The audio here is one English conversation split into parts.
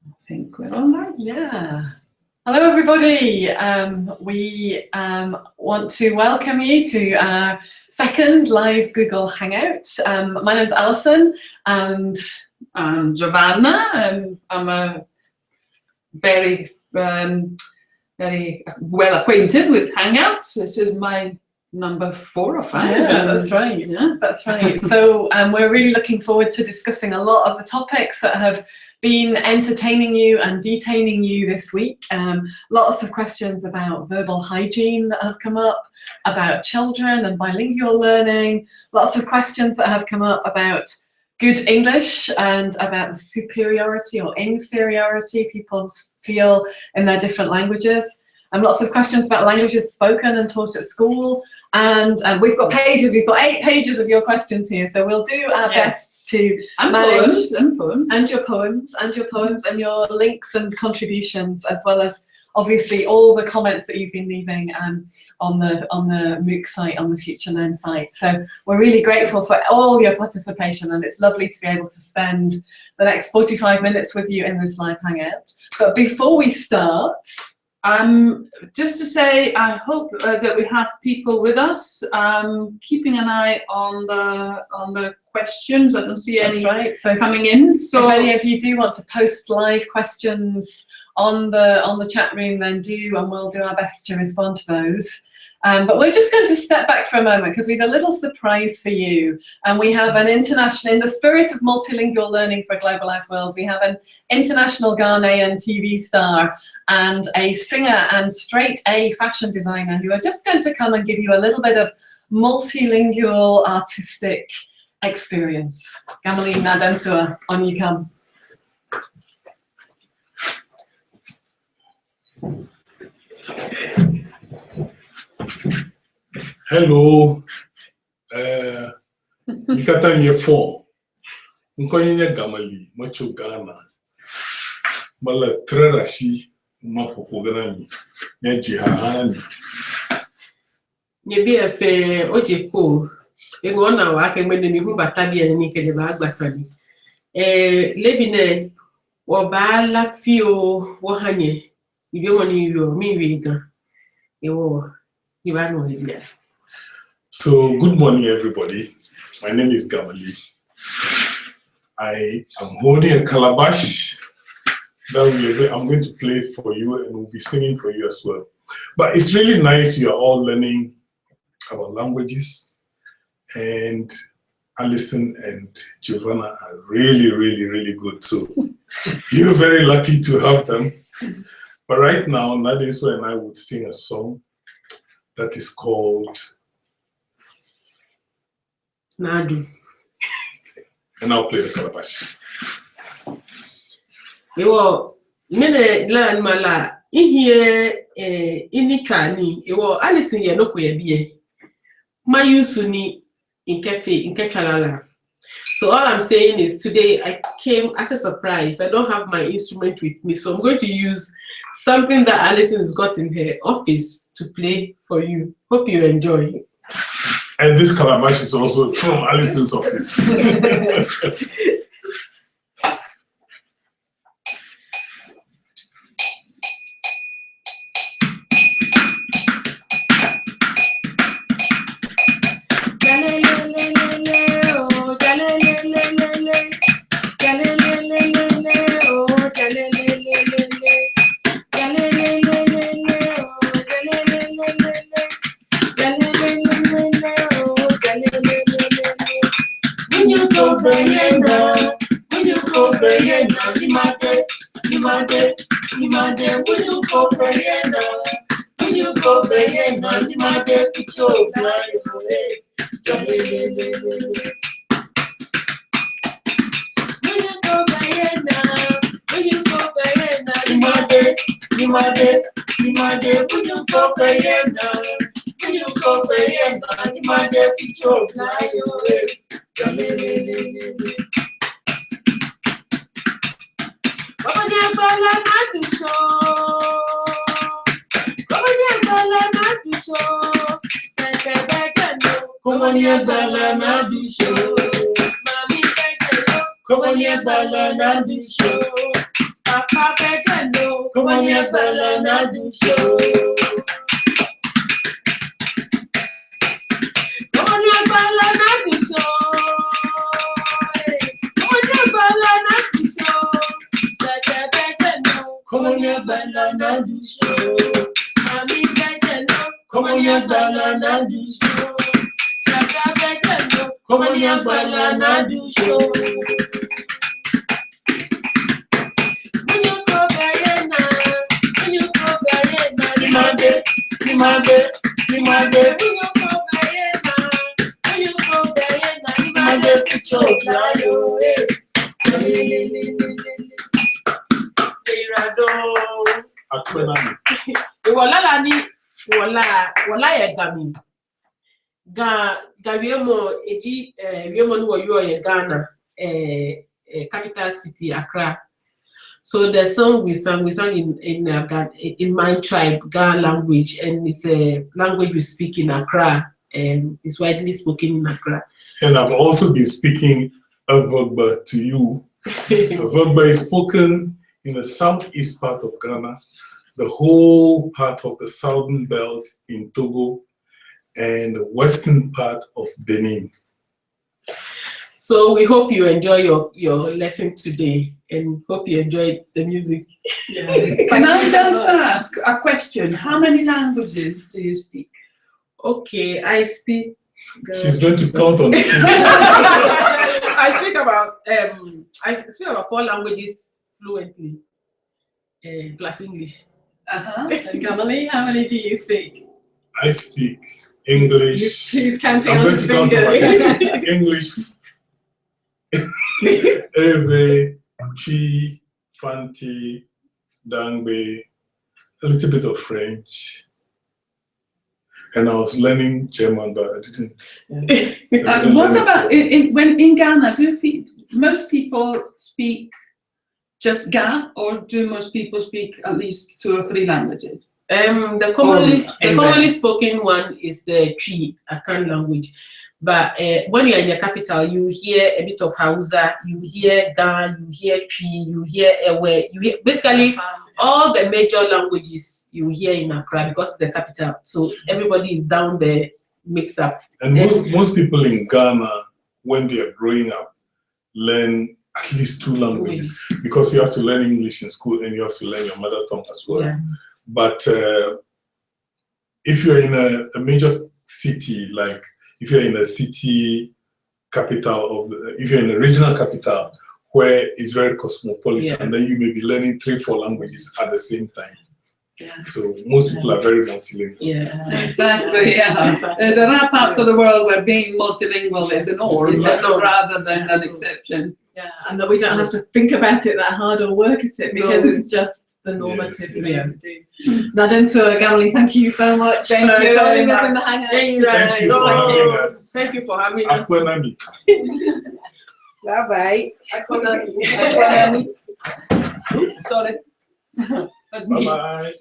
I think we're all right. Yeah. Hello, everybody. We want to welcome you to our second live Google Hangout. My name's Alison, and I'm Giovanna, and I'm a very well acquainted with Hangouts. This is my number 4 or 5. Yeah, that's right. Yeah. That's right. So we're really looking forward to discussing a lot of the topics that have been entertaining you and detaining you this week. Lots of questions about verbal hygiene that have come up, about children and bilingual learning. Lots of questions that have come up about good English and about the superiority or inferiority people feel in their different languages. And lots of questions about languages spoken and taught at school. And we've got 8 pages of your questions here. So we'll do our best to manage your poems and your links and contributions, as well as obviously all the comments that you've been leaving on the MOOC site, on the Future Learn site. So we're really grateful for all your participation, and it's lovely to be able to spend the next 45 minutes with you in this live hangout. But before we start, just to say, I hope that we have people with us, keeping an eye on the questions. I don't see any coming in. So if any of you do want to post live questions on the chat room, then do, and we'll do our best to respond to those. But we're just going to step back for a moment because we have a little surprise for you. And we have an international, in the spirit of multilingual learning for a globalized world, we have an international Ghanaian TV star and a singer and straight A fashion designer who are just going to come and give you a little bit of multilingual artistic experience. Gamali Nadensua, on you come. Hello, nikata nye phone. Nkoyenye Gamali, macho Ghana. Mala trerashi mafokogana mi. Nyeji hahani. Nyebi efe ojepo. Ego na wa kemene mi hu batabi ani kede ba agbasani. Lebine wo ba la fio wo hanye. Ibe woni yo mi wi gan. Ewo iba no idea. So, good morning, everybody. My name is Gamali. I am holding a calabash that I'm going to play for you, and we'll be singing for you as well. But it's really nice you're all learning about languages, and Alison and Giovanna are really, really, really good. So you're very lucky to have them. But right now, Nadeswa and I would sing a song that is called Nadu. And I'll play the calabash. Ewo mene learn mala ihie inikani ewo Alison ye no koye bie. My yusu ni inke kalala. So all I'm saying is today I came as a surprise. I don't have my instrument with me, so I'm going to use something that Alison's got in her office to play for you. Hope you enjoy. And this calabash is also from Alison's office. Papa Bejano, Come on, yeah, banana do show. Come on, yeah, banana do show. Come on, yeah, banana do show. Papa Bejano, Come on, yeah, banana do show. Mami Bejano, Come on, yeah, banana do show. Papa Bejano, Come on, yeah, banana do show. Ghana, capital city Accra. So the song we sang in my tribe, Ga language, and it's a language we speak in Accra, and it's widely spoken in Accra. And I've also been speaking Avogba to you. Avogba is spoken in the southeast part of Ghana, the whole part of the southern belt in Togo, and the western part of Benin. So we hope you enjoy your lesson today, and hope you enjoyed the music. Yeah. Can I just ask a question? How many languages do you speak? Okay, I speak. She's going to count on it. I speak about 4 languages fluently, plus English. And Gamali, how many do you speak? I speak English. He's counting I'm on going his to count on fingers. myself. English. Ebe, Chi, Fanti, Dangbe, a little bit of French. And I was learning German, but I didn't. What about when in Ghana? Do most people speak just Ga, or do most people speak at least 2 or 3 languages? The commonly spoken one is the Twi, Akan language. But when you're in the capital, you hear a bit of Hausa, you hear Ga, you hear Twi, you hear Ewe, you hear basically all the major languages you hear in Accra because it's the capital. So everybody is down there mixed up. And most people in Ghana, when they are growing up, learn at least 2 languages because you have to learn English in school and you have to learn your mother tongue as well. Yeah. But if you're in a major city, like if you're in a city capital if you're in a regional capital where it's very cosmopolitan, then you may be learning 3 or 4 languages at the same time. Yeah. So most people are very multilingual. Yeah, exactly. Yeah, there are parts of the world where being multilingual is the norm rather than an exception. Yeah, and that we don't have to think about it that hard or work at it because it's just just the normative thing to do. Nadenso Gamli, thank you so much for joining us in the hangout. Thank you for having us. Bye bye. Sorry. That's me. Bye bye.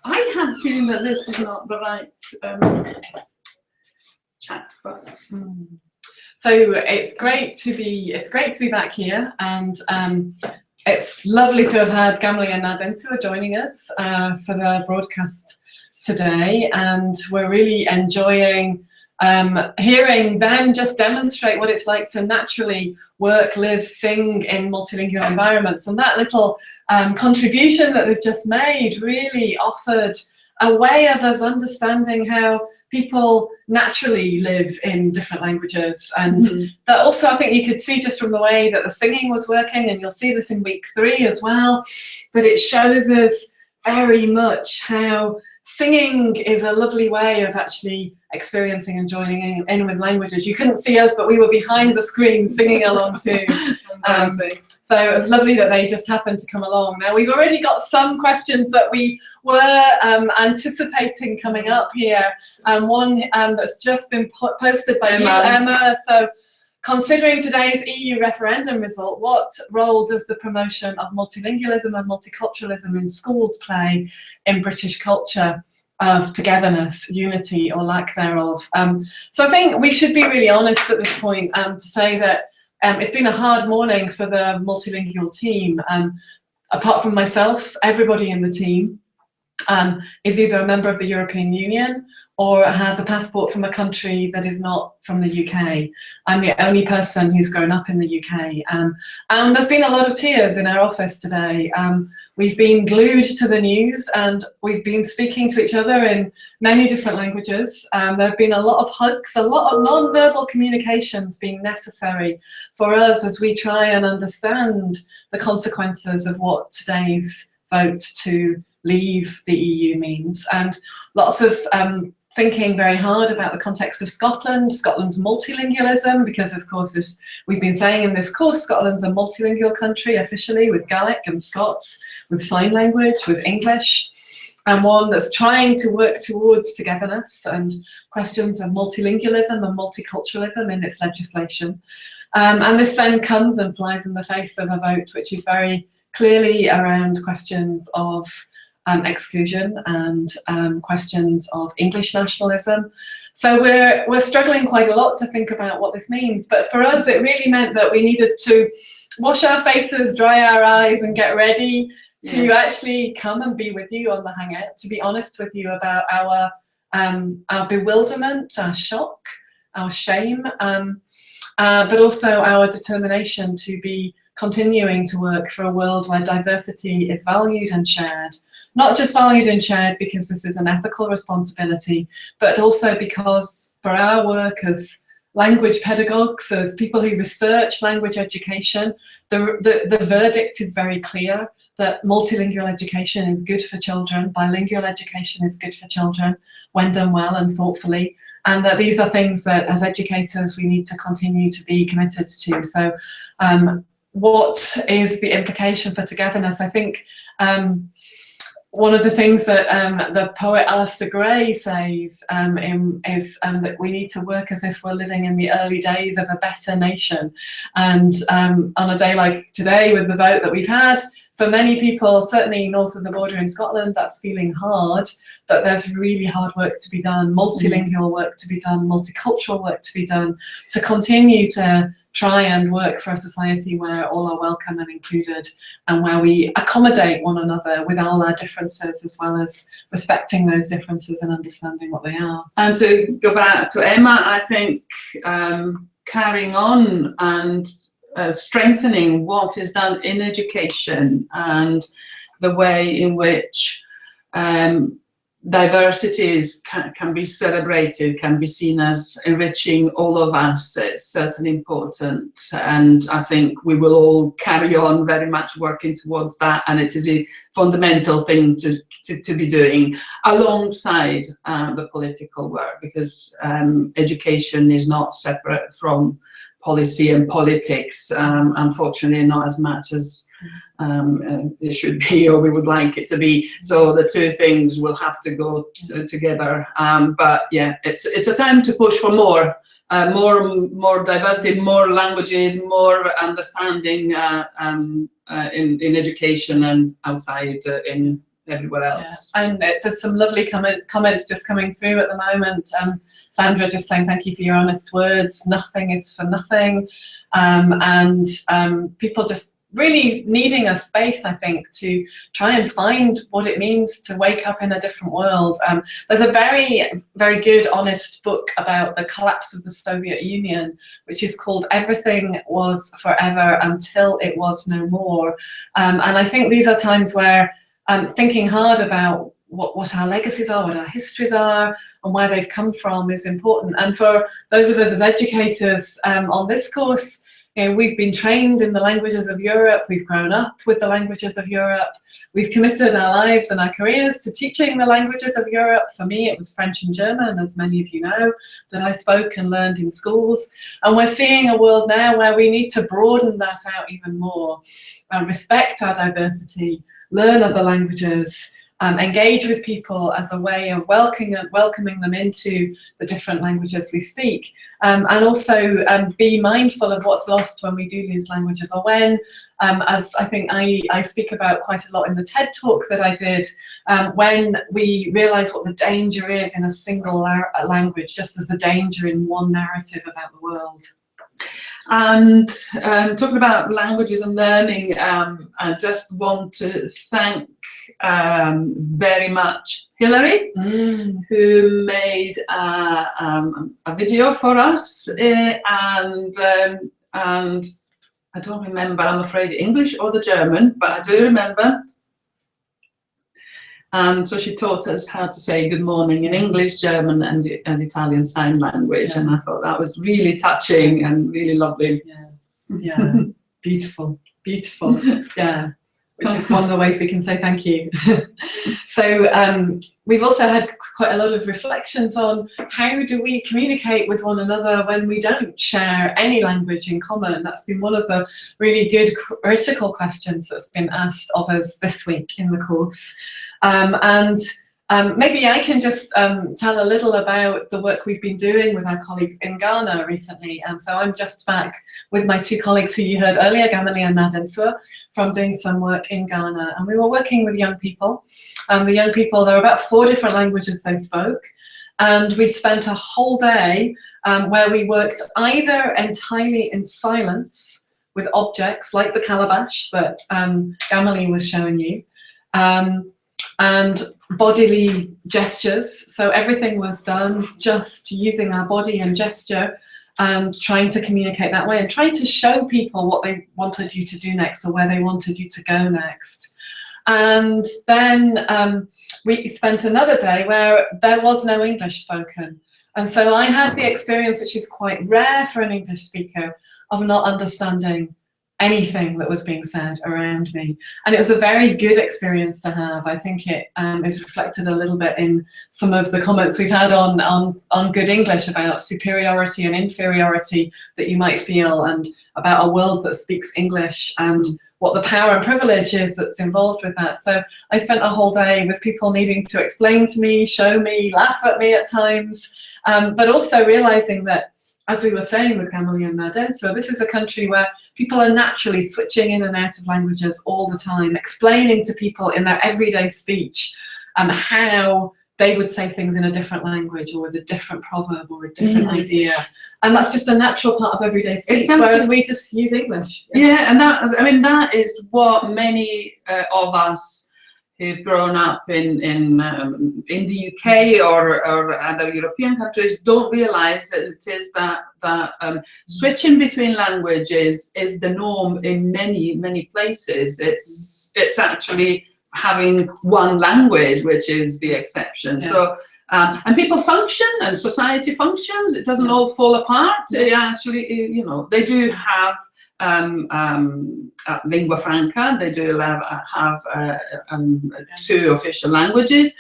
I have a feeling that this is not the right chat, but. So it's great to be back here, and it's lovely to have had Gamli and Nadenso joining us for the broadcast today, and we're really enjoying hearing them just demonstrate what it's like to naturally work, live, sing in multilingual environments, and that little contribution that they've just made really offered a way of us understanding how people naturally live in different languages. And that also, I think you could see just from the way that the singing was working, and you'll see this in week 3 as well, that it shows us very much how singing is a lovely way of actually experiencing and joining in with languages. You couldn't see us, but we were behind the screen singing along too. So it was lovely that they just happened to come along. Now, we've already got some questions that we were anticipating coming up here, and one that's just been posted by Emma. So, considering today's EU referendum result, what role does the promotion of multilingualism and multiculturalism in schools play in British culture of togetherness, unity, or lack thereof? So I think we should be really honest at this point to say that it's been a hard morning for the multilingual team. Apart from myself, everybody in the team is either a member of the European Union or has a passport from a country that is not from the UK. I'm the only person who's grown up in the UK. And there's been a lot of tears in our office today. We've been glued to the news and we've been speaking to each other in many different languages. There have been a lot of hugs, a lot of non-verbal communications being necessary for us as we try and understand the consequences of what today's vote to leave the EU means, and lots of thinking very hard about the context of Scotland, Scotland's multilingualism, because of course, as we've been saying in this course, Scotland's a multilingual country officially, with Gaelic and Scots, with sign language, with English, and one that's trying to work towards togetherness and questions of multilingualism and multiculturalism in its legislation. And this then comes and flies in the face of a vote which is very clearly around questions of exclusion and questions of English nationalism. So we're struggling quite a lot to think about what this means. But for us, it really meant that we needed to wash our faces, dry our eyes, and get ready to actually come and be with you on the Hangout, to be honest with you about our bewilderment, our shock, our shame, but also our determination to be continuing to work for a world where diversity is valued and shared. Not just valued and shared because this is an ethical responsibility, but also because for our work as language pedagogues, as people who research language education, the verdict is very clear that multilingual education is good for children, bilingual education is good for children when done well and thoughtfully, and that these are things that as educators we need to continue to be committed to. So what is the implication for togetherness? I think one of the things that the poet Alistair Gray says is that we need to work as if we're living in the early days of a better nation. And on a day like today, with the vote that we've had, for many people, certainly north of the border in Scotland, that's feeling hard, but there's really hard work to be done, multilingual work to be done, multicultural work to be done, to continue to try and work for a society where all are welcome and included, and where we accommodate one another with all our differences, as well as respecting those differences and understanding what they are. And to go back to Emma, I think carrying on and strengthening what is done in education and the way in which diversities can be celebrated, can be seen as enriching all of us, is certainly important. And I think we will all carry on very much working towards that, and it is a fundamental thing to be doing alongside the political work, because education is not separate from policy and politics, unfortunately not as much as it should be, or we would like it to be. So the two things will have to go together. But yeah, it's a time to push for more diversity, more languages, more understanding in education and outside in everywhere else. Yeah. And there's some lovely comments just coming through at the moment. Sandra just saying thank you for your honest words. Nothing is for nothing, and people just really needing a space, I think, to try and find what it means to wake up in a different world. There's a very, very good, honest book about the collapse of the Soviet Union, which is called Everything Was Forever Until It Was No More. And I think these are times where thinking hard about what our legacies are, what our histories are, and where they've come from is important. And for those of us as educators on this course, you know, we've been trained in the languages of Europe, we've grown up with the languages of Europe, we've committed our lives and our careers to teaching the languages of Europe. For me, it was French and German, as many of you know, that I spoke and learned in schools. And we're seeing a world now where we need to broaden that out even more, respect our diversity, learn other languages, engage with people as a way of welcoming them into the different languages we speak, and also be mindful of what's lost when we do lose languages, or when, as I think I speak about quite a lot in the TED talk that I did, when we realise what the danger is in a single language, just as the danger in one narrative about the world. And talking about languages and learning, I just want to thank very much Hilary, who made a video for us, and I don't remember, I'm afraid, English or the German, but I do remember. And so she taught us how to say good morning in English, German, and Italian Sign Language. And I thought that was really touching and really lovely. Yeah, beautiful, beautiful. Yeah, which is one of the ways we can say thank you. So we've also had quite a lot of reflections on how do we communicate with one another when we don't share any language in common. That's been one of the really good critical questions that's been asked of us this week in the course. Maybe I can just tell a little about the work we've been doing with our colleagues in Ghana recently. So I'm just back with my two colleagues who you heard earlier, Gamali and Nadensua, from doing some work in Ghana. And we were working with young people. The young people, there were about 4 different languages they spoke. And we spent a whole day where we worked either entirely in silence with objects like the calabash that Gamali was showing you, and bodily gestures. So everything was done just using our body and gesture and trying to communicate that way and trying to show people what they wanted you to do next or where they wanted you to go next. And then we spent another day where there was no English spoken. And so I had the experience, which is quite rare for an English speaker, of not understanding anything that was being said around me. And it was a very good experience to have. I think it is reflected a little bit in some of the comments we've had on Good English about superiority and inferiority that you might feel, and about a world that speaks English and what the power and privilege is that's involved with that. So I spent a whole day with people needing to explain to me, show me, laugh at me at times, but also realizing that, as we were saying with Gamali and Nadensua, this is a country where people are naturally switching in and out of languages all the time, explaining to people in their everyday speech how they would say things in a different language or with a different proverb or a different idea. And that's just a natural part of everyday speech, whereas we just use English. Yeah, and that, I mean, that is what many of us who've grown up in the UK or other European countries don't realise that it is that switching between languages is the norm in many places. It's actually having one language which is the exception. Yeah. So and people function and society functions. It doesn't all fall apart. It actually, you know, they do have lingua franca. They do have 2 official languages,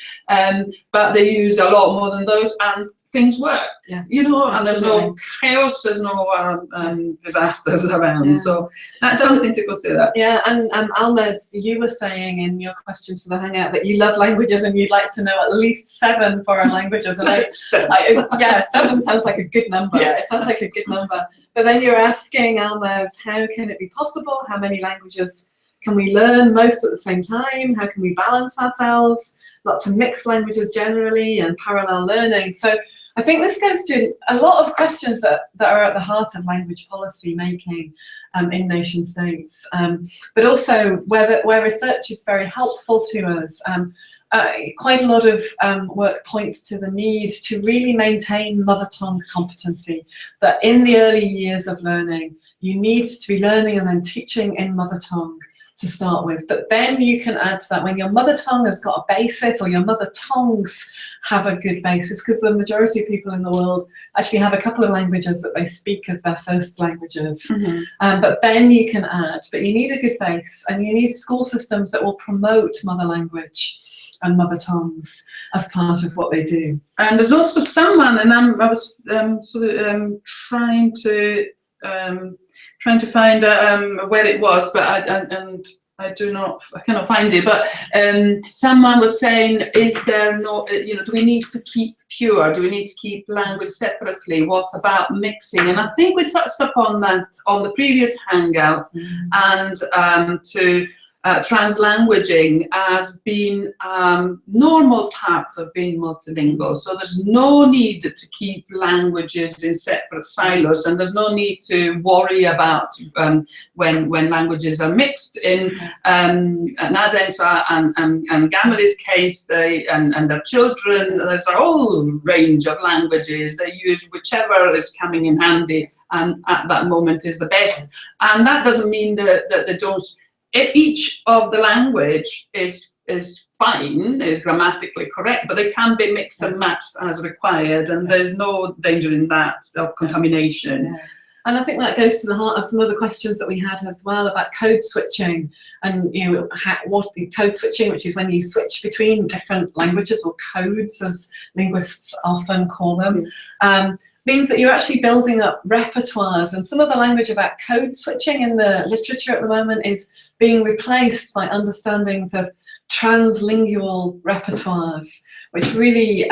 but they use a lot more than those, and things work. Yeah. You know, and there's no chaos, there's no disasters around. Yeah. So that's something to consider. Yeah, and Almaz, you were saying in your questions for the Hangout that you love languages and you'd like to know at least 7 foreign languages. And yeah, 7 sounds like a good number. Yeah. It sounds like a good number. But then you're asking, Almaz, how can it be possible? How many languages can we learn most at the same time? How can we balance ourselves? Not to mix languages generally and parallel learning. So I think this goes to a lot of questions that are at the heart of language policy making in nation states, but also where research is very helpful to us. Quite a lot of work points to the need to really maintain mother tongue competency, that in the early years of learning, you need to be learning and then teaching in mother tongue to start with. But then you can add to that when your mother tongue has got a basis, or your mother tongues have a good basis, because the majority of people in the world actually have a couple of languages that they speak as their first languages. Mm-hmm. But then you can add, but you need a good base, and you need school systems that will promote mother language and mother tongues as part of what they do. And there's also someone, and I was trying to find where it was, but I cannot find it. But someone was saying, is there no, do we need to keep pure? Do we need to keep language separately? What about mixing? And I think we touched upon that on the previous Hangout, and to translanguaging as being normal part of being multilingual. So there's no need to keep languages in separate silos, and there's no need to worry about when languages are mixed. In Nadenswa and Gamali's case, and their children, there's a whole range of languages. They use whichever is coming in handy and at that moment is the best. And that doesn't mean that they don't. Each of the language is fine, is grammatically correct, but they can be mixed and matched as required, and there's no danger in that of contamination. Yeah. And I think that goes to the heart of some of the questions that we had as well about code switching, and what the code switching, which is when you switch between different languages, or codes as linguists often call them, means that you're actually building up repertoires. And some of the language about code switching in the literature at the moment is being replaced by understandings of translingual repertoires, which really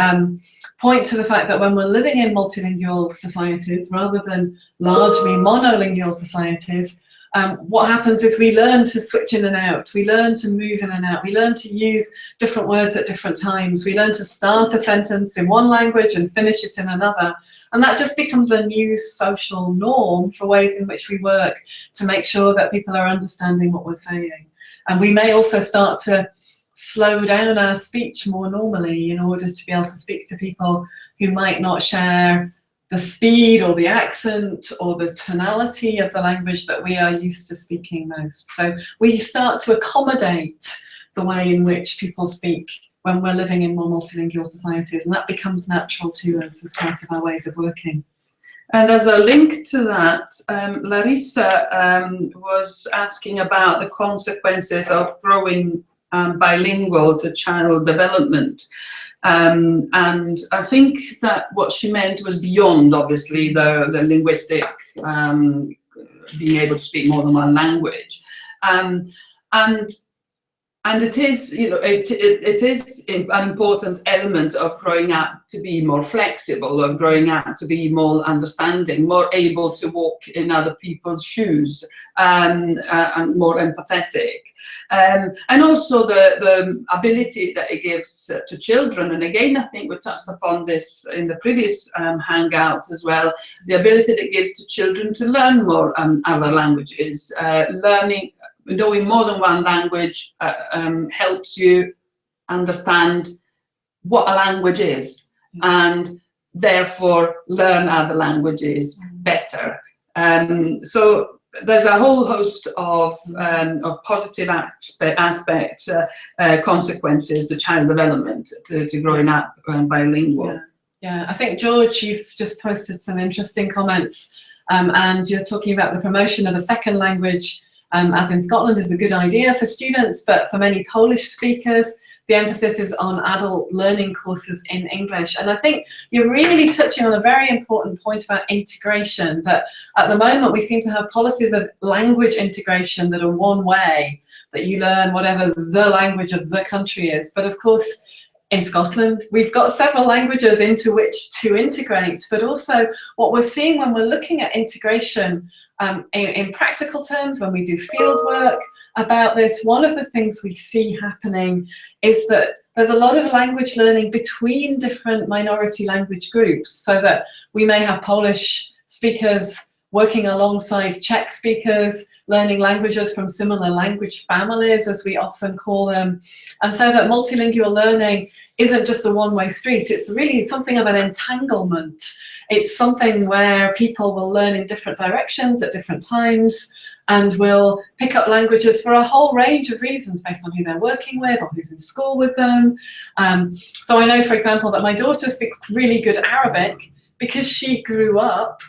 point to the fact that when we're living in multilingual societies rather than largely monolingual societies, what happens is we learn to switch in and out, we learn to move in and out, we learn to use different words at different times, we learn to start a sentence in one language and finish it in another, and that just becomes a new social norm for ways in which we work to make sure that people are understanding what we're saying. And we may also start to slow down our speech more normally in order to be able to speak to people who might not share the speed or the accent or the tonality of the language that we are used to speaking most. So we start to accommodate the way in which people speak when we're living in more multilingual societies, and that becomes natural to us as part of our ways of working. And as a link to that, Larissa was asking about the consequences of growing bilingual to child development. And I think that what she meant was beyond, obviously, the linguistic, being able to speak more than one language. And it is, it is an important element of growing up to be more flexible, of growing up to be more understanding, more able to walk in other people's shoes, and more empathetic. And also the ability that it gives to children, and again, I think we touched upon this in the previous hangout as well, the ability that it gives to children to learn more other languages. Knowing more than one language helps you understand what a language is, and therefore learn other languages better. So there's a whole host of positive aspects, consequences to child development, to growing up bilingual. Yeah, I think, George, you've just posted some interesting comments, and you're talking about the promotion of a second language, as in Scotland, is a good idea for students, but for many Polish speakers, the emphasis is on adult learning courses in English. And I think you're really touching on a very important point about integration, that at the moment we seem to have policies of language integration that are one way, that you learn whatever the language of the country is. But of course, in Scotland, we've got several languages into which to integrate, but also what we're seeing when we're looking at integration in practical terms, when we do field work about this, one of the things we see happening is that there's a lot of language learning between different minority language groups, so that we may have Polish speakers working alongside Czech speakers, learning languages from similar language families, as we often call them. And so that multilingual learning isn't just a one-way street, it's really something of an entanglement. It's something where people will learn in different directions at different times, and will pick up languages for a whole range of reasons based on who they're working with or who's in school with them. So I know, for example, that my daughter speaks really good Arabic because she grew up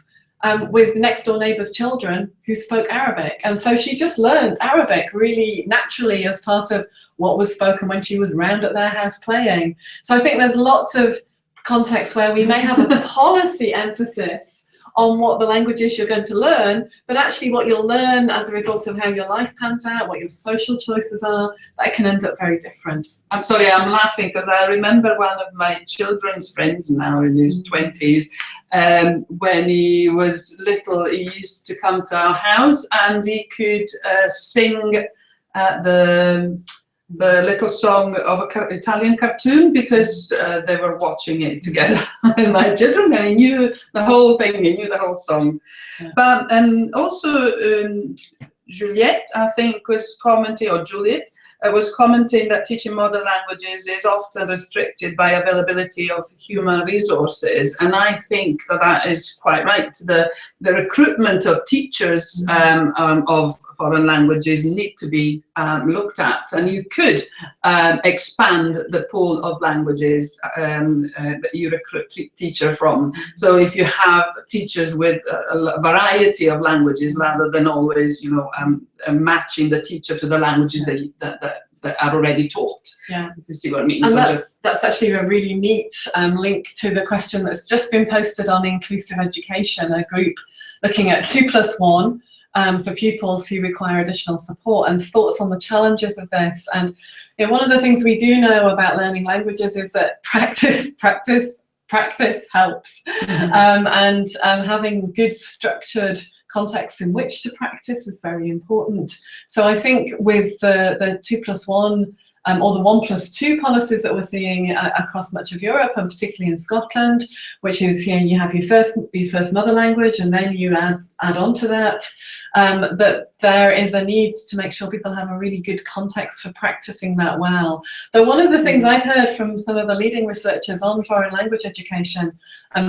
with next door neighbours' children who spoke Arabic. And so she just learned Arabic really naturally as part of what was spoken when she was around at their house playing. So I think there's lots of contexts where we may have a policy emphasis on what the language is you're going to learn, but actually what you'll learn as a result of how your life pans out, what your social choices are, that can end up very different. I'm sorry, I'm laughing because I remember one of my children's friends now in his 20s, when he was little, he used to come to our house and he could sing the little song of an Italian cartoon because they were watching it together. And my children, and I knew the whole thing, I knew the whole song. Yeah. But also Juliette, I think, was commenting, or Juliet, was commenting that teaching modern languages is often restricted by availability of human resources, and I think that that is quite right. The recruitment of teachers of foreign languages need to be looked at, and you could expand the pool of languages that you recruit teacher from. So if you have teachers with a variety of languages, rather than always, you know, matching the teacher to the languages that are already taught. Yeah, if you see what I mean. And So that's actually a really neat link to the question that's just been posted on Inclusive Education, a group looking at 2+1 for pupils who require additional support, and thoughts on the challenges of this. And you know, one of the things we do know about learning languages is that practice helps. And having good structured contexts in which to practice is very important. So I think with the 2+1 or the 1+2 policies that we're seeing across much of Europe, and particularly in Scotland, which is, you know, you have your first mother language and then you add on to that, that there is a need to make sure people have a really good context for practicing that well. Though one of the things I've heard from some of the leading researchers on foreign language education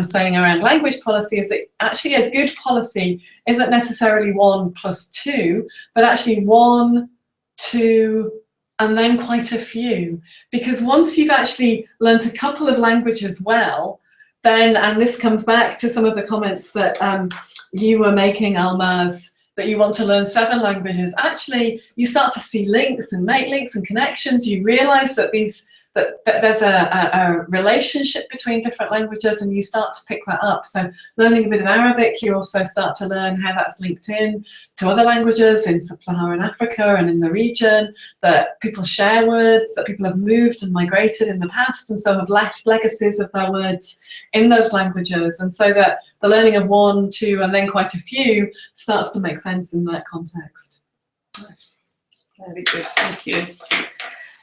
saying around language policy is that actually a good policy isn't necessarily 1+2, but actually 1, 2, and then quite a few. Because once you've actually learnt a couple of languages well, then, and this comes back to some of the comments that you were making, Almaz, that you want to learn 7 languages, actually you start to see links and make links and connections. You realize that that there's a relationship between different languages, and you start to pick that up. So learning a bit of Arabic, you also start to learn how that's linked in to other languages in sub-Saharan Africa and in the region, that people share words, that people have moved and migrated in the past and so have left legacies of their words in those languages. And so that the learning of 1, 2, and then quite a few starts to make sense in that context. very good, thank you.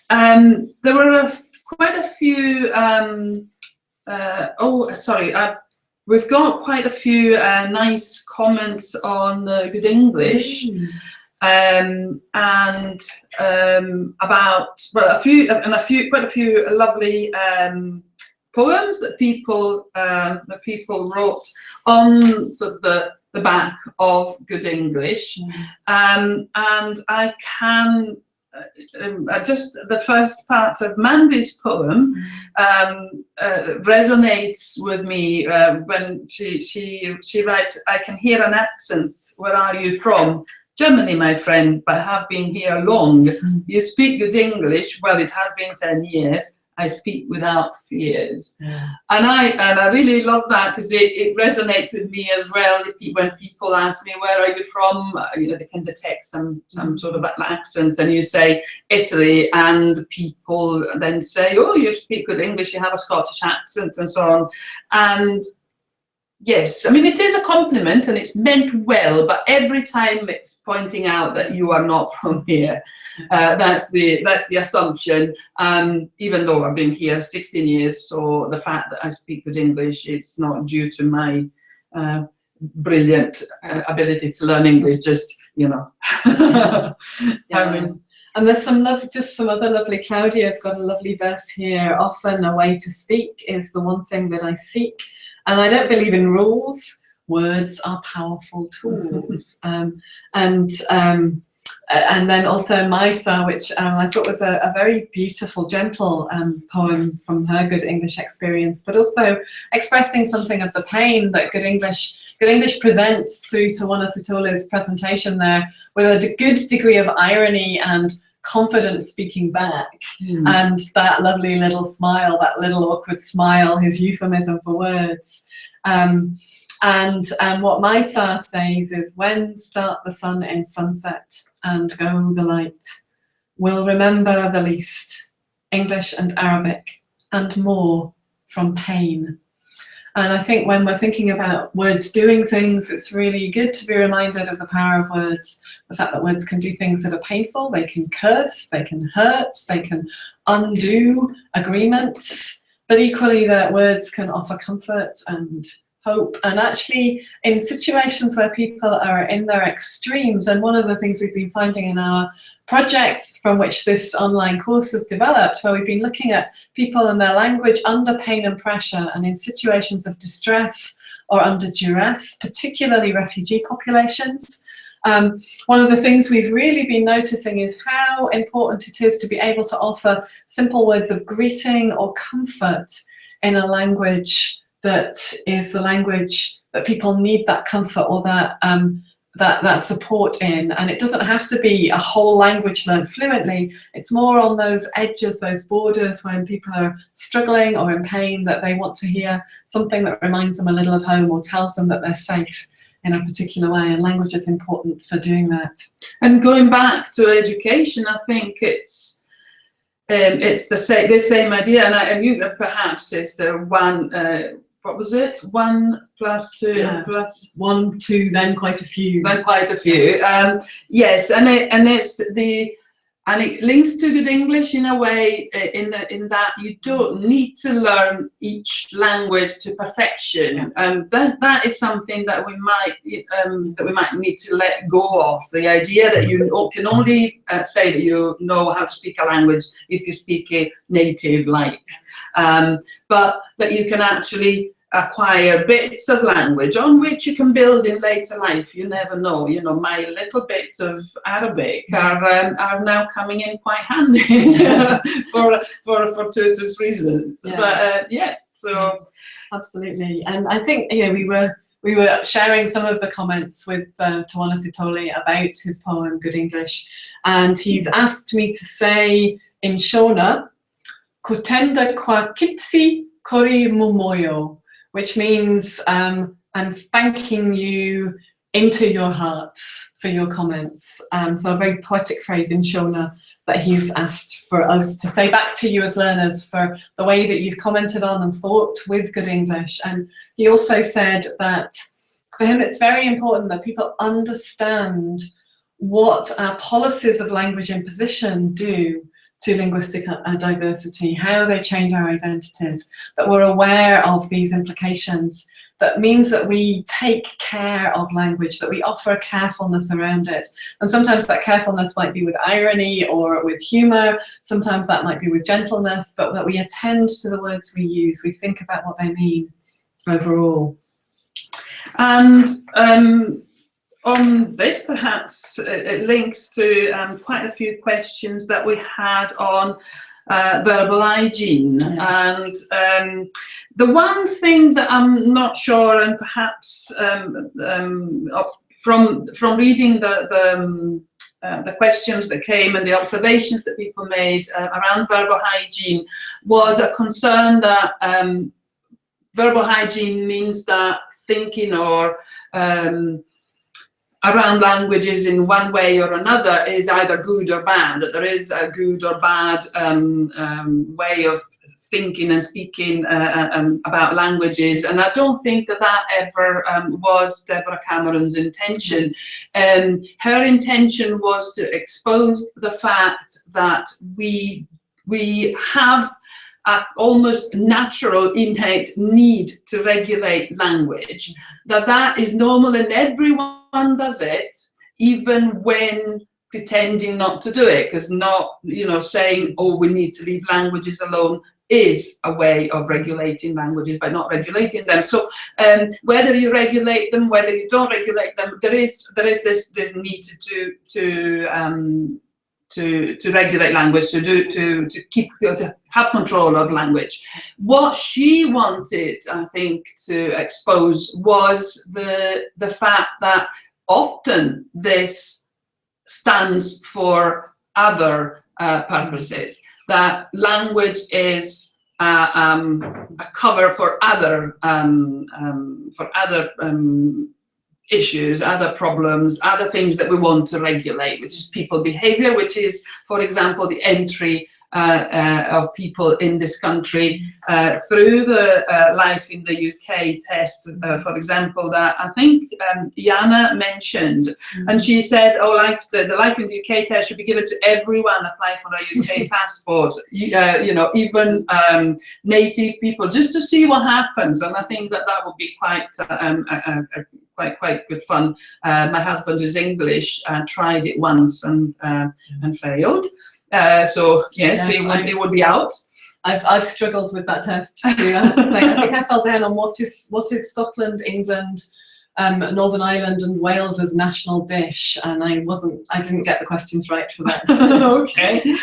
There were quite a few, we've got quite a few nice comments on Good English, and about, well, quite a few lovely poems that people wrote on sort of the back of Good English, and I can. Just the first part of Mandy's poem resonates with me when she writes, "I can hear an accent. Where are you from? Germany, my friend, but have been here long. You speak good English. Well, it has been 10 years. I speak without fears." And I really love that, because it resonates with me as well. When people ask me, "Where are you from?" You know, they can detect some sort of accent, and you say Italy, and people then say, "Oh, you speak good English, you have a Scottish accent," and so on. And yes, I mean, it is a compliment and it's meant well, but every time it's pointing out that you are not from here. That's the assumption. Even though I've been here 16 years, so the fact that I speak good English, it's not due to my brilliant ability to learn English, just, you know. I mean, and there's some other lovely. Claudia's got a lovely verse here. "Often a way to speak is the one thing that I seek. And I don't believe in rules. Words are powerful tools." And then also Maisa, which I thought was a very beautiful, gentle poem from her Good English experience, but also expressing something of the pain that Good English presents through Tawana Sutole's presentation there, with a good degree of irony and confident speaking back, and that lovely little smile, that little awkward smile, his euphemism for words. And what Maisa says is, "When start the sun in sunset and go the light, we'll remember the least, English and Arabic, and more from pain." And I think when we're thinking about words doing things, it's really good to be reminded of the power of words, the fact that words can do things that are painful. They can curse, they can hurt, they can undo agreements, but equally that words can offer comfort and hope. And actually in situations where people are in their extremes, and one of the things we've been finding in our projects from which this online course has developed, where we've been looking at people and their language under pain and pressure and in situations of distress or under duress, particularly refugee populations. One of the things we've really been noticing is how important it is to be able to offer simple words of greeting or comfort in a language that is the language that people need that comfort or that support in. And it doesn't have to be a whole language learned fluently. It's more on those edges, those borders, when people are struggling or in pain, that they want to hear something that reminds them a little of home or tells them that they're safe in a particular way. And language is important for doing that. And going back to education, I think it's the same idea. And you perhaps it's the one. What was it? 1 + 2 Yeah. plus 1, 2, then quite a few. Then quite a few. Yes, and it links to good English in a way, in that you don't need to learn each language to perfection. That is something that we might need to let go of. The idea that you can only say that you know how to speak a language if you speak it native like. But that you can actually acquire bits of language on which you can build in later life. You never know. You know, my little bits of Arabic are now coming in quite handy for fortuitous reasons. Yeah. But so Absolutely. And I think we were sharing some of the comments with Tawana Sitole about his poem Good English, and he's asked me to say in Shona, Kutenda kwa kitsi kori mumoyo, which means I'm thanking you into your hearts for your comments. So a very poetic phrase in Shona that he's asked for us to say back to you as learners for the way that you've commented on and thought with Good English. And he also said that for him it's very important that people understand what our policies of language imposition do to linguistic diversity, how they change our identities, that we're aware of these implications. That means that we take care of language, that we offer a carefulness around it. And sometimes that carefulness might be with irony or with humour, sometimes that might be with gentleness, but that we attend to the words we use, we think about what they mean overall. And on this, perhaps it links to quite a few questions that we had on verbal hygiene. Yes. And the one thing that I'm not sure, and perhaps from reading the questions that came and the observations that people made around verbal hygiene, was a concern that verbal hygiene means that thinking or around languages in one way or another is either good or bad, that there is a good or bad way of thinking and speaking about languages. And I don't think that ever was Deborah Cameron's intention. Her intention was to expose the fact that we have an almost natural innate need to regulate language, that is normal and everyone does it, even when pretending not to do it, because not, saying, oh, we need to leave languages alone is a way of regulating languages by not regulating them. So whether you regulate them, whether you don't regulate them, there is this need to regulate language, to have control of language. What she wanted, I think, to expose was the fact that often this stands for other purposes, that language is a cover for other issues, other problems, other things that we want to regulate, which is people behavior, which is, for example, the entry of people in this country through the Life in the UK test, for example, that I think Jana mentioned. And she said, oh, the Life in the UK test should be given to everyone applying for a UK passport, you know, even native people, just to see what happens. And I think that would be quite good fun. My husband is English, tried it once and failed. So yes, it would be out. I've struggled with that test too, I have to say. I think I fell down on what is Scotland, England, Northern Ireland and Wales's national dish, and I didn't get the questions right for that. Okay.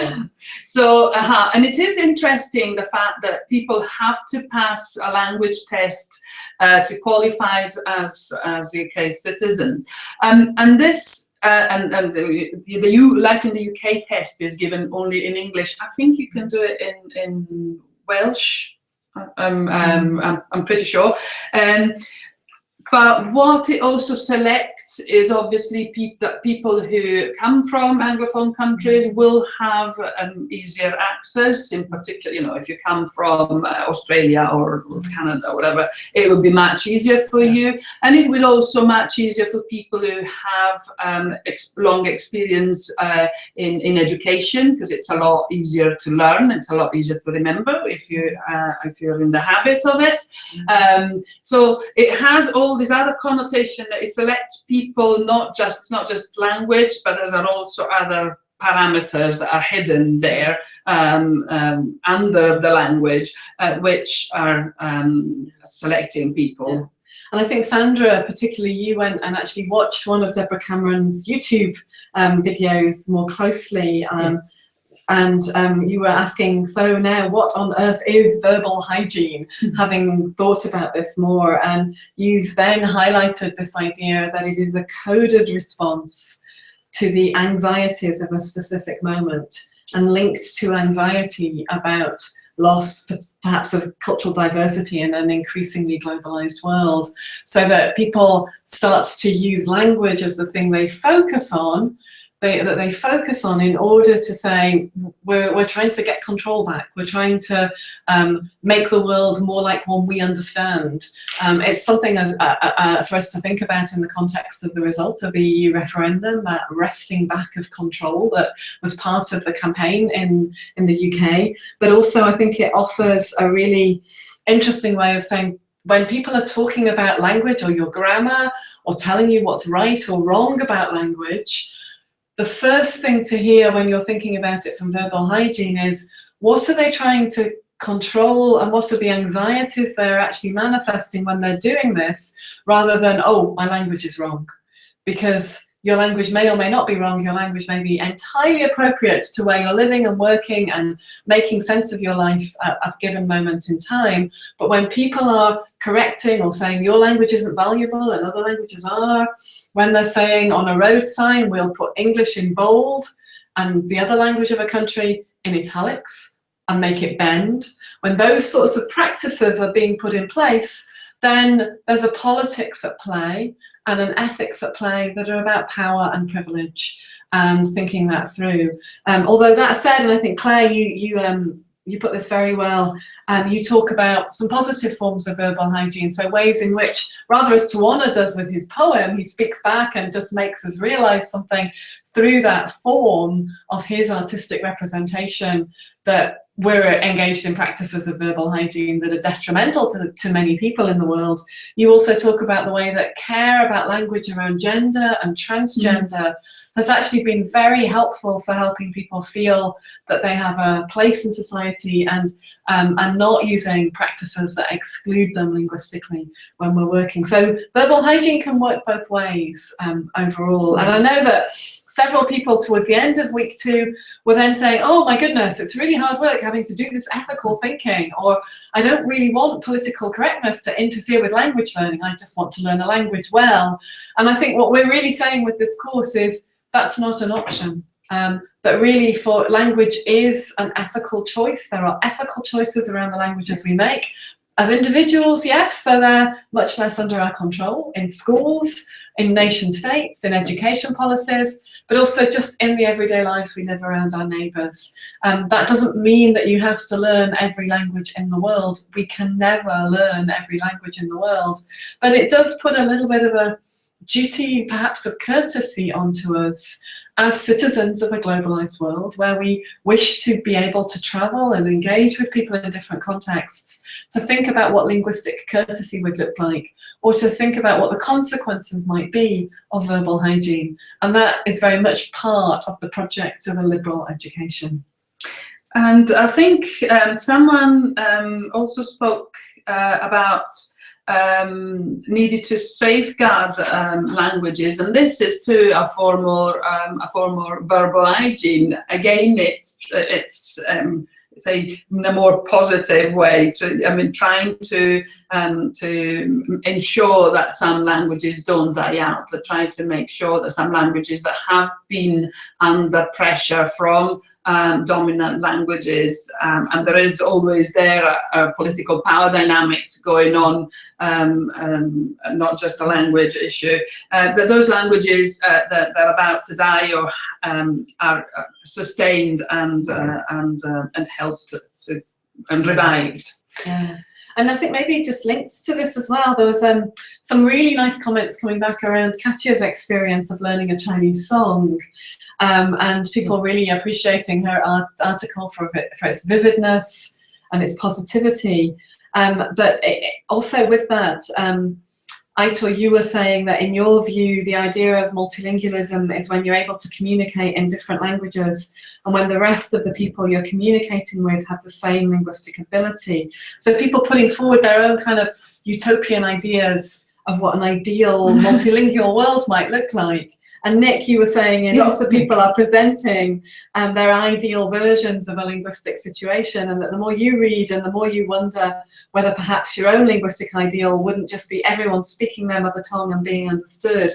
So, and it is interesting the fact that people have to pass a language test to qualify as UK citizens, and this. And the Life in the UK test is given only in English. I think you can do it in Welsh. I'm pretty sure. But what it also selects is obviously people who come from Anglophone countries will have easier access. In particular, you know, if you come from Australia or Canada or whatever, it will be much easier for you. And it will also much easier for people who have long experience in education, because it's a lot easier to learn. It's a lot easier to remember if you're in the habit of it. So it has all this other connotation that it selects people, it's not just language, but there are also other parameters that are hidden there under the language, which are selecting people. Yeah. And I think, Sandra, particularly you went and actually watched one of Deborah Cameron's YouTube videos more closely. Yes. And you were asking, so now what on earth is verbal hygiene, having thought about this more? And you've then highlighted this idea that it is a coded response to the anxieties of a specific moment, and linked to anxiety about loss, perhaps of cultural diversity in an increasingly globalized world, so that people start to use language as the thing they focus on, that they focus on in order to say, we're trying to get control back, we're trying to make the world more like one we understand. It's something for us to think about in the context of the result of the EU referendum, that wresting back of control that was part of the campaign in the UK. But also I think it offers a really interesting way of saying, when people are talking about language or your grammar or telling you what's right or wrong about language, the first thing to hear when you're thinking about it from verbal hygiene is, what are they trying to control and what are the anxieties they're actually manifesting when they're doing this, rather than, oh, my language is wrong. Because your language may or may not be wrong, your language may be entirely appropriate to where you're living and working and making sense of your life at a given moment in time. But when people are correcting or saying your language isn't valuable and other languages are, when they're saying on a road sign, we'll put English in bold and the other language of a country in italics and make it bend, when those sorts of practices are being put in place, then there's a politics at play and an ethics at play that are about power and privilege, and thinking that through. Although that said, and I think Claire, you put this very well, you talk about some positive forms of verbal hygiene, so ways in which, rather as Tawana does with his poem, he speaks back and just makes us realize something through that form of his artistic representation, that we're engaged in practices of verbal hygiene that are detrimental to many people in the world. You also talk about the way that care about language around gender and transgender has actually been very helpful for helping people feel that they have a place in society, and not using practices that exclude them linguistically when we're working. So verbal hygiene can work both ways overall. And I know that several people towards the end of week 2 were then saying, oh my goodness, it's really hard work having to do this ethical thinking, or I don't really want political correctness to interfere with language learning, I just want to learn a language well. And I think what we're really saying with this course is that's not an option. That really, for language is an ethical choice. There are ethical choices around the languages we make. As individuals, yes, so they're much less under our control. In schools, in nation states, in education policies, but also just in the everyday lives we live around our neighbours. That doesn't mean that you have to learn every language in the world. We can never learn every language in the world, but it does put a little bit of a duty, perhaps of courtesy, onto us as citizens of a globalized world, where we wish to be able to travel and engage with people in different contexts, to think about what linguistic courtesy would look like, or to think about what the consequences might be of verbal hygiene. And that is very much part of the project of a liberal education. And I think someone also spoke about needed to safeguard languages, and this is too a form of verbal hygiene. Again, it's say in a more positive way. Trying to ensure that some languages don't die out, to try to make sure that some languages that have been under pressure from dominant languages, and there is always there a political power dynamics going on, not just a language issue, that those languages that are about to die or are sustained and helped to, and revived. Yeah. And I think maybe just linked to this as well, there was some really nice comments coming back around Katya's experience of learning a Chinese song, and people really appreciating her article for its vividness and its positivity. But also with that, Aitor, you were saying that in your view, the idea of multilingualism is when you're able to communicate in different languages and when the rest of the people you're communicating with have the same linguistic ability. So people putting forward their own kind of utopian ideas of what an ideal multilingual world might look like. And Nick, you were saying lots of people are presenting their ideal versions of a linguistic situation, and that the more you read and the more you wonder whether perhaps your own linguistic ideal wouldn't just be everyone speaking their mother tongue and being understood.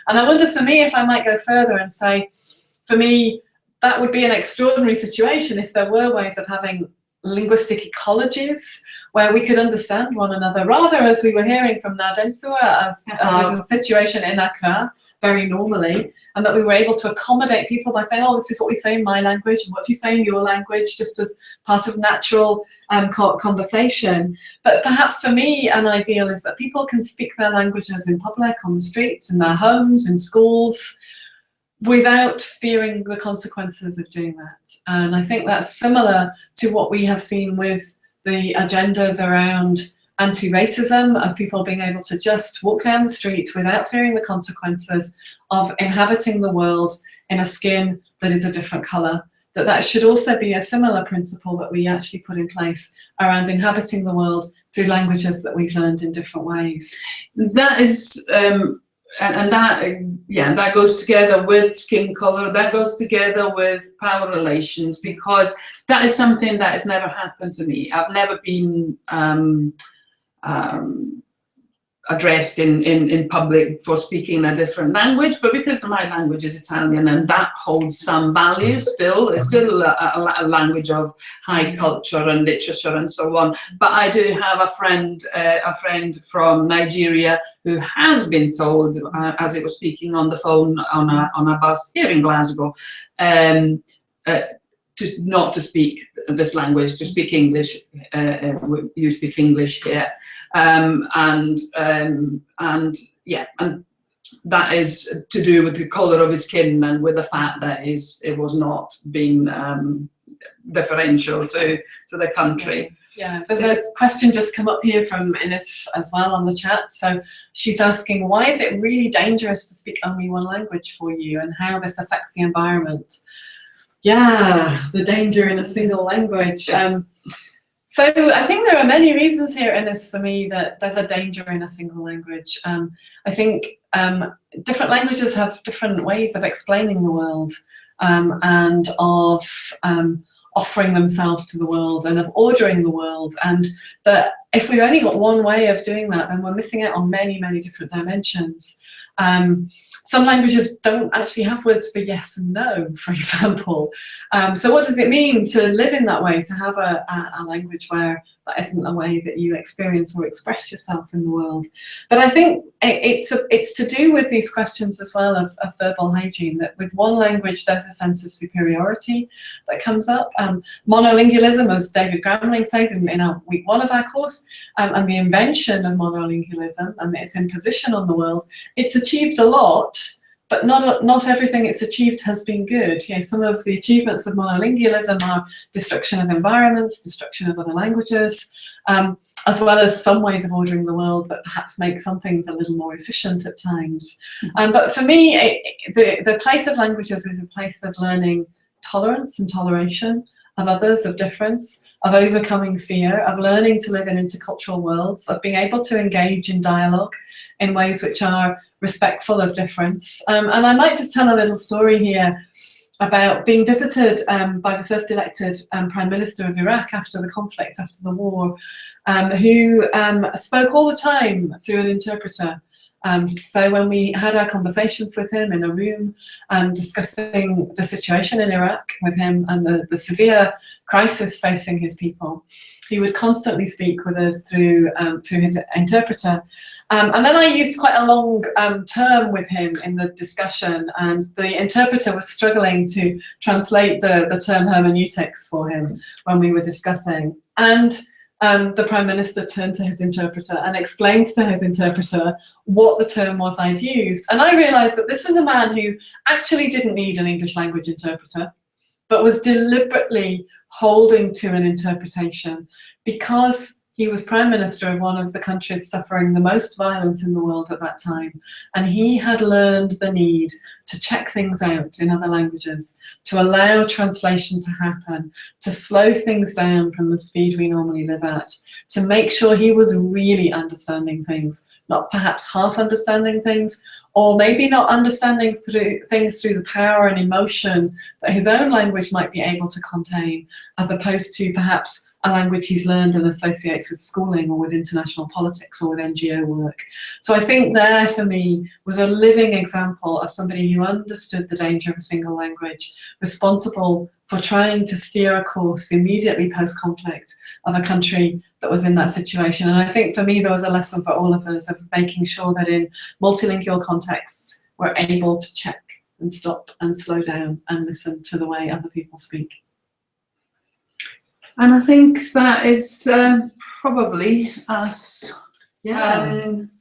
And I wonder, for me, if I might go further and say, for me, that would be an extraordinary situation if there were ways of having linguistic ecologies where we could understand one another, rather, as we were hearing from Nadensua, as is a situation in Accra, very normally, and that we were able to accommodate people by saying, oh, this is what we say in my language, and what do you say in your language, just as part of natural conversation. But perhaps for me, an ideal is that people can speak their languages in public, on the streets, in their homes, in schools, without fearing the consequences of doing that. And I think that's similar to what we have seen with the agendas around anti-racism, of people being able to just walk down the street without fearing the consequences of inhabiting the world in a skin that is a different colour. That should also be a similar principle that we actually put in place around inhabiting the world through languages that we've learned in different ways. That is, and that goes together with skin color, that goes together with power relations, because that is something that has never happened to me. I've never been addressed in public for speaking a different language, but because my language is Italian and that holds some value still, it's still a language of high culture and literature and so on. But I do have a friend from Nigeria who has been told, as he was speaking on the phone on a bus here in Glasgow, not to speak this language, to speak English. You speak English here. And that is to do with the colour of his skin and with the fact that it was not being differential to the country. Yeah, there's a question just come up here from Ines as well on the chat. So she's asking, why is it really dangerous to speak only one language for you, and how this affects the environment? Yeah, the danger in a single language. Yes. So I think there are many reasons here, Ines, for me, that there's a danger in a single language. I think different languages have different ways of explaining the world, and of offering themselves to the world, and of ordering the world, and that if we've only got one way of doing that, then we're missing out on many, many different dimensions. Some languages don't actually have words for yes and no, for example. So what does it mean to live in that way, to have a language where that isn't a way that you experience or express yourself in the world? But I think it's to do with these questions as well of verbal hygiene, that with one language there's a sense of superiority that comes up. Monolingualism, as David Gramling says in our week 1 of our course, and the invention of monolingualism and its imposition on the world, it's achieved a lot, but not everything it's achieved has been good. You know, some of the achievements of monolingualism are destruction of environments, destruction of other languages, as well as some ways of ordering the world that perhaps make some things a little more efficient at times. But for me, the place of languages is a place of learning tolerance and toleration of others, of difference, of overcoming fear, of learning to live in intercultural worlds, of being able to engage in dialogue in ways which are respectful of difference. And I might just tell a little story here about being visited by the first elected Prime Minister of Iraq after the conflict, after the war, who spoke all the time through an interpreter. So when we had our conversations with him in a room, discussing the situation in Iraq with him and the severe crisis facing his people, he would constantly speak with us through his interpreter. And then I used quite a long term with him in the discussion, and the interpreter was struggling to translate the term hermeneutics for him when we were discussing. And the Prime Minister turned to his interpreter and explained to his interpreter what the term was I'd used. And I realised that this was a man who actually didn't need an English language interpreter, but was deliberately holding to an interpretation because he was Prime Minister of one of the countries suffering the most violence in the world at that time. And he had learned the need to check things out in other languages, to allow translation to happen, to slow things down from the speed we normally live at, to make sure he was really understanding things, not perhaps half understanding things, or maybe not understanding things through the power and emotion that his own language might be able to contain, as opposed to perhaps a language he's learned and associates with schooling or with international politics or with NGO work. So I think there, for me, was a living example of somebody who understood the danger of a single language, responsible for trying to steer a course immediately post-conflict of a country that was in that situation. And I think for me, there was a lesson for all of us of making sure that in multilingual contexts, we're able to check and stop and slow down and listen to the way other people speak. And I think that is probably us Coming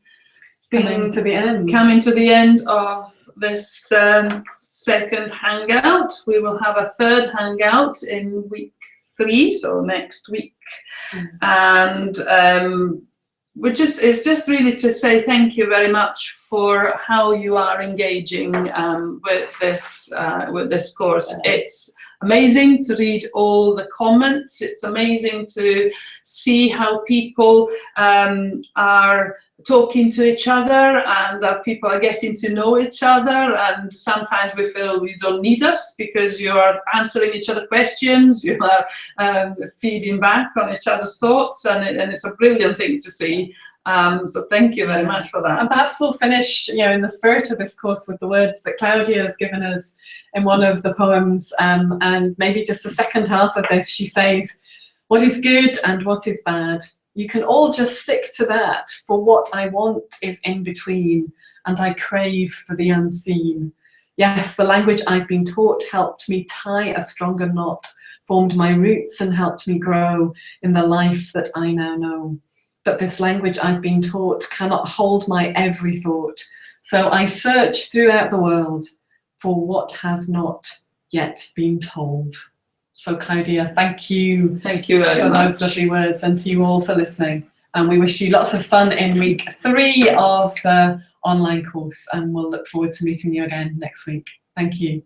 to the end. Coming to the end of this second hangout. We will have a third hangout in week 3, so next week. And it's just really to say thank you very much for how you are engaging with this course. It's amazing to read all the comments. It's amazing to see how people are talking to each other and that people are getting to know each other, and sometimes we feel you don't need us because you are answering each other's questions, you are feeding back on each other's thoughts, and it's a brilliant thing to see. So thank you very much for that. And perhaps we'll finish, in the spirit of this course with the words that Claudia has given us in one of the poems, and maybe just the second half of this. She says, "What is good and what is bad? You can all just stick to that, for what I want is in between, and I crave for the unseen. Yes, the language I've been taught helped me tie a stronger knot, formed my roots and helped me grow in the life that I now know. But this language I've been taught cannot hold my every thought, so I search throughout the world for what has not yet been told." So Claudia, thank you. Thank you very for much. those lovely words, and to you all for listening. And we wish you lots of fun in week 3 of the online course, and we'll look forward to meeting you again next week. Thank you.